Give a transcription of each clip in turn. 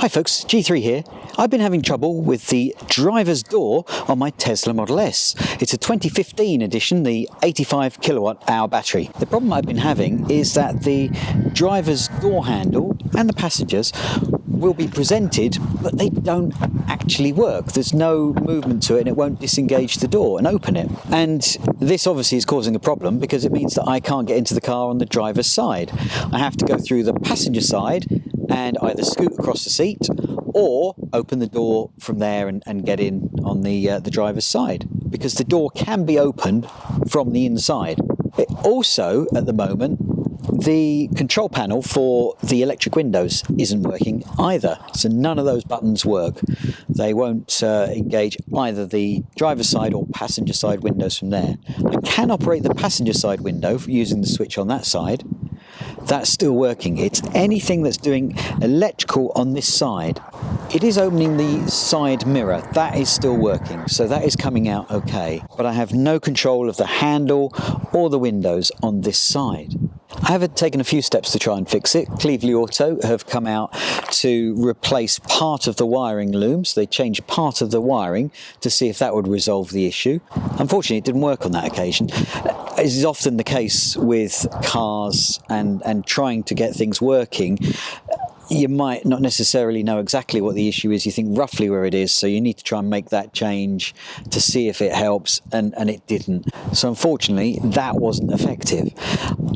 Hi folks, G3 here. I've been having trouble with the driver's door on my Tesla Model S. It's a 2015 edition, the 85 kilowatt hour battery. The problem I've been having is that the driver's door handle and the passengers will be presented, but they don't actually work. There's no movement to it and it won't disengage the door and open it. And this obviously is causing a problem because it means that I can't get into the car on the driver's side. I have to go through the passenger side and either scoot across the seat or open the door from there and get in on the driver's side, because the door can be opened from the inside. It also, at the moment, the control panel for the electric windows isn't working either, so none of those buttons work. They won't engage either the driver's side or passenger side windows from there. I can operate the passenger side window using the switch on that side. That's still working. It's anything that's doing electrical on this side. It is opening the side mirror. That is still working, so that is coming out okay. But I have no control of the handle or the windows on this side. I have taken a few steps to try and fix it. Cleveland Auto have come out to replace part of the wiring looms. They changed part of the wiring to see if that would resolve the issue. Unfortunately, it didn't work on that occasion. As is often the case with cars and trying to get things working, you might not necessarily know exactly what the issue is. You think roughly where it is, so you need to try and make that change to see if it helps, and it didn't. So unfortunately, that wasn't effective.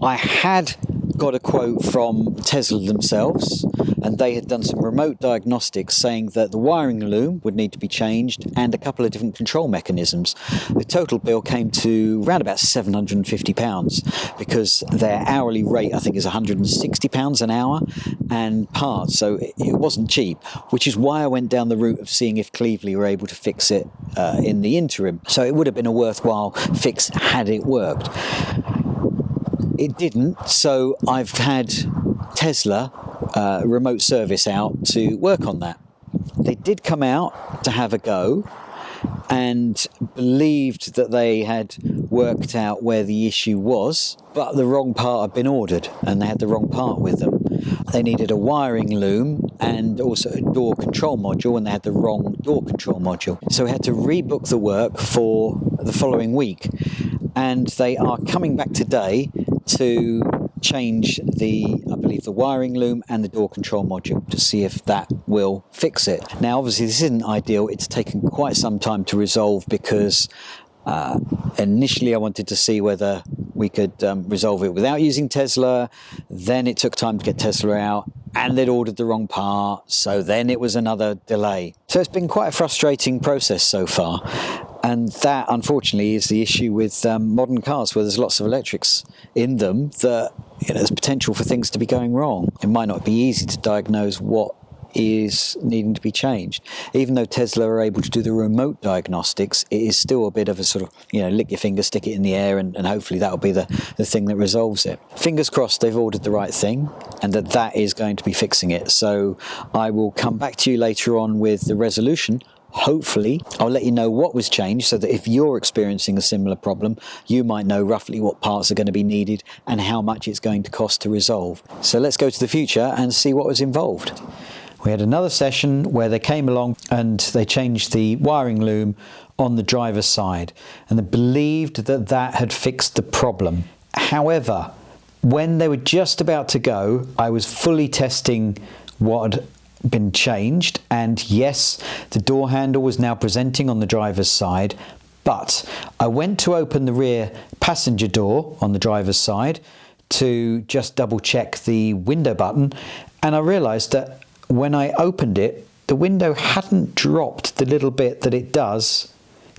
I had got a quote from Tesla themselves, and they had done some remote diagnostics saying that the wiring loom would need to be changed and a couple of different control mechanisms. The total bill came to around about £750 because their hourly rate, I think, is £160 an hour and parts, so it wasn't cheap, which is why I went down the route of seeing if Cleveland were able to fix it in the interim. So it would have been a worthwhile fix had it worked. It didn't, so I've had Tesla remote service out to work on that. They did come out to have a go and believed that they had worked out where the issue was, but the wrong part had been ordered and they had the wrong part with them. They needed a wiring loom and also a door control module, and they had the wrong door control module. So we had to rebook the work for the following week, and they are coming back today to change I believe the wiring loom and the door control module to see if that will fix it. Now obviously this isn't ideal. It's taken quite some time to resolve because initially I wanted to see whether we could resolve it without using Tesla. Then it took time to get Tesla out, and they'd ordered the wrong part, so then it was another delay. So it's been quite a frustrating process so far. And that, unfortunately, is the issue with modern cars, where there's lots of electrics in them that there's potential for things to be going wrong. It might not be easy to diagnose what is needing to be changed. Even though Tesla are able to do the remote diagnostics, it is still a bit of a sort of, lick your finger, stick it in the air, and hopefully that'll be the thing that resolves it. Fingers crossed they've ordered the right thing and that is going to be fixing it. So I will come back to you later on with the resolution. Hopefully, I'll let you know what was changed so that if you're experiencing a similar problem, you might know roughly what parts are going to be needed and how much it's going to cost to resolve. So let's go to the future and see what was involved. We had another session where they came along and they changed the wiring loom on the driver's side, and they believed that had fixed the problem. However, when they were just about to go, I was fully testing what had been changed, and yes, the door handle was now presenting on the driver's side, but I went to open the rear passenger door on the driver's side to just double check the window button, and I realized that when I opened it, the window hadn't dropped the little bit that it does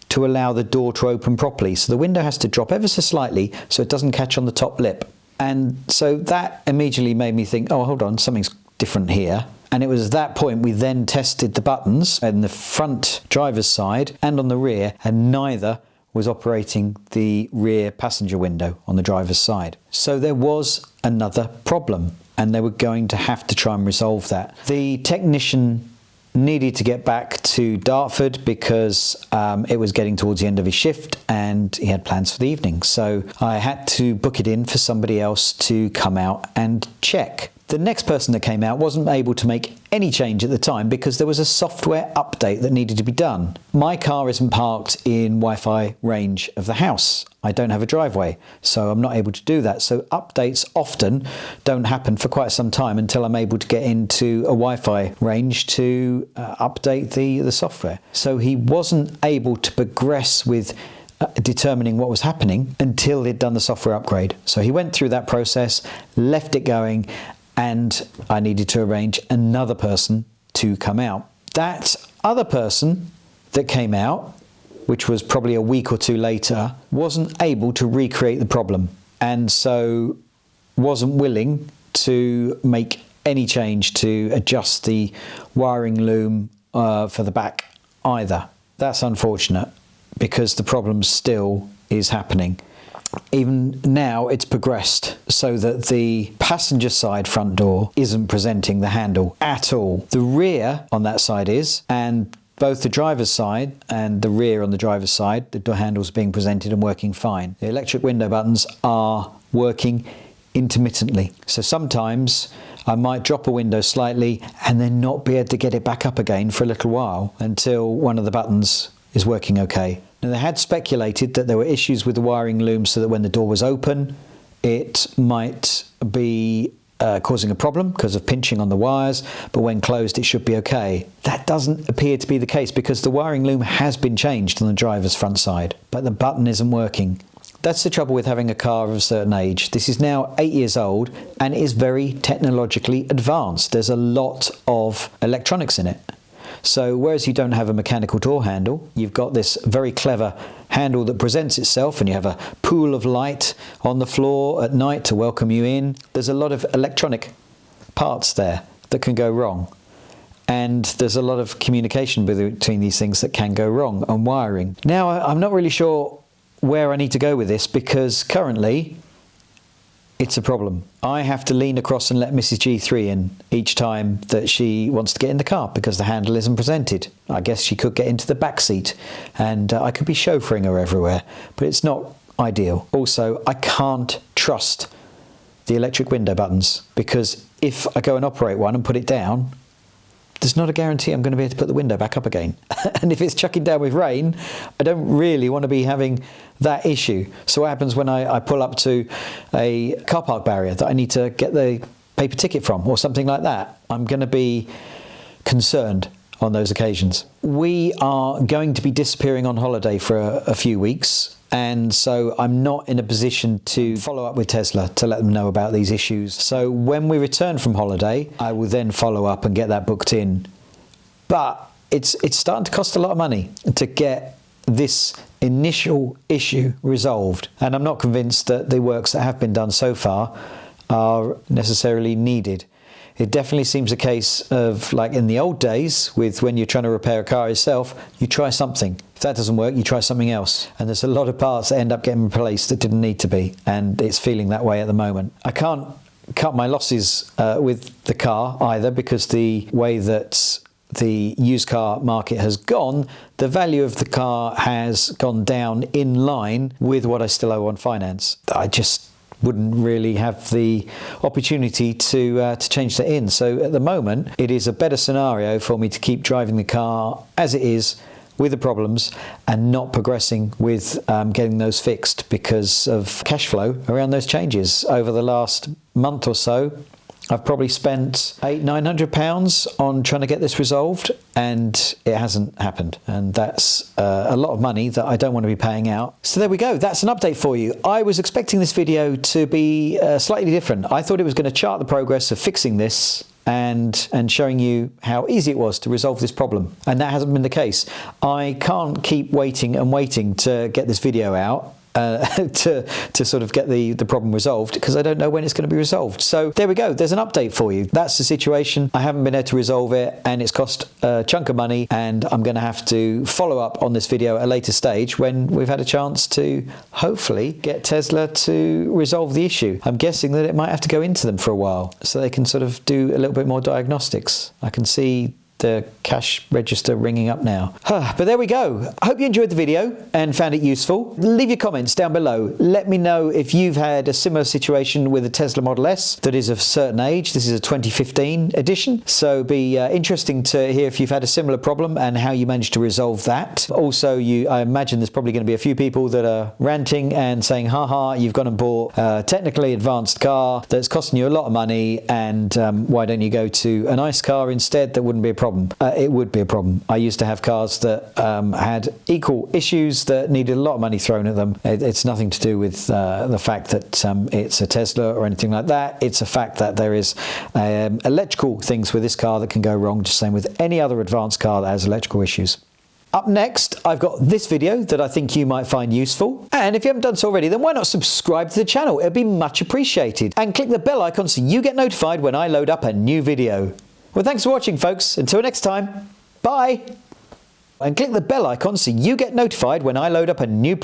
to allow the door to open properly. So the window has to drop ever so slightly so it doesn't catch on the top lip. And so that immediately made me think, oh, hold on, something's different here. And it was at that point we then tested the buttons in the front driver's side and on the rear, and neither was operating the rear passenger window on the driver's side. So there was another problem, and they were going to have to try and resolve that. The technician needed to get back to Dartford because it was getting towards the end of his shift and he had plans for the evening. So I had to book it in for somebody else to come out and check. The next person that came out wasn't able to make any change at the time because there was a software update that needed to be done. My car isn't parked in Wi-Fi range of the house. I don't have a driveway, so I'm not able to do that. So updates often don't happen for quite some time until I'm able to get into a Wi-Fi range to update the software. So he wasn't able to progress with determining what was happening until he'd done the software upgrade. So he went through that process, left it going, and I needed to arrange another person to come out. That other person that came out, which was probably a week or two later, wasn't able to recreate the problem, and so wasn't willing to make any change to adjust the wiring loom for the back either. That's unfortunate because the problem still is happening. Even now it's progressed so that the passenger side front door isn't presenting the handle at all. The rear on that side is, and both the driver's side and the rear on the driver's side, the door handle's being presented and working fine. The electric window buttons are working intermittently. So sometimes I might drop a window slightly and then not be able to get it back up again for a little while until one of the buttons is working okay. Now, they had speculated that there were issues with the wiring loom so that when the door was open, it might be causing a problem because of pinching on the wires, but when closed, it should be okay. That doesn't appear to be the case because the wiring loom has been changed on the driver's front side, but the button isn't working. That's the trouble with having a car of a certain age. This is now 8 years old and is very technologically advanced. There's a lot of electronics in it. So whereas you don't have a mechanical door handle, you've got this very clever handle that presents itself, and you have a pool of light on the floor at night to welcome you in. There's a lot of electronic parts there that can go wrong. And there's a lot of communication between these things that can go wrong, and wiring. Now, I'm not really sure where I need to go with this because currently it's a problem. I have to lean across and let Mrs. G3 in each time that she wants to get in the car because the handle isn't presented. I guess she could get into the back seat and I could be chauffeuring her everywhere, but it's not ideal. Also, I can't trust the electric window buttons because if I go and operate one and put it down, there's not a guarantee I'm going to be able to put the window back up again. And if it's chucking down with rain, I don't really want to be having that issue. So what happens when I pull up to a car park barrier that I need to get the paper ticket from or something like that? I'm going to be concerned on those occasions. We are going to be disappearing on holiday for a few weeks. And so I'm not in a position to follow up with Tesla to let them know about these issues. So when we return from holiday, I will then follow up and get that booked in. But it's starting to cost a lot of money to get this initial issue resolved. And I'm not convinced that the works that have been done so far are necessarily needed. It definitely seems a case of, like in the old days, with when you're trying to repair a car yourself, you try something. If that doesn't work, you try something else. And there's a lot of parts that end up getting replaced that didn't need to be. And it's feeling that way at the moment. I can't cut my losses with the car either because the way that the used car market has gone, the value of the car has gone down in line with what I still owe on finance. I just wouldn't really have the opportunity to change that in. So at the moment, it is a better scenario for me to keep driving the car as it is with the problems and not progressing with getting those fixed because of cash flow around those changes. Over the last month or so, I've probably spent £800-900 on trying to get this resolved, and it hasn't happened. And that's a lot of money that I don't want to be paying out. So there we go. That's an update for you. I was expecting this video to be slightly different. I thought it was going to chart the progress of fixing this and showing you how easy it was to resolve this problem. And that hasn't been the case. I can't keep waiting and waiting to get this video out. To sort of get the problem resolved because I don't know when it's going to be resolved. So there we go. There's an update for you. That's the situation. I haven't been able to resolve it and it's cost a chunk of money, and I'm going to have to follow up on this video at a later stage when we've had a chance to hopefully get Tesla to resolve the issue. I'm guessing that it might have to go into them for a while so they can sort of do a little bit more diagnostics. I can see the cash register ringing up now. But there we go. I hope you enjoyed the video and found it useful. Leave your comments down below. Let me know if you've had a similar situation with a Tesla Model S that is of a certain age. This is a 2015 edition, so it'd be interesting to hear if you've had a similar problem and how you managed to resolve that. Also, I imagine there's probably going to be a few people that are ranting and saying, haha, you've gone and bought a technically advanced car that's costing you a lot of money, and why don't you go to a nice car instead? That wouldn't be a problem. It would be a problem. I used to have cars that had equal issues that needed a lot of money thrown at them. It's nothing to do with the fact that it's a Tesla or anything like that. It's a fact that there is electrical things with this car that can go wrong, just same with any other advanced car that has electrical issues. Up next, I've got this video that I think you might find useful. And if you haven't done so already, then why not subscribe to the channel? It'd be much appreciated. And click the bell icon so you get notified when I load up a new video. Well, thanks for watching, folks. Until next time, bye. And click the bell icon so you get notified when I load up a new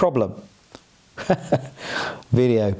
video.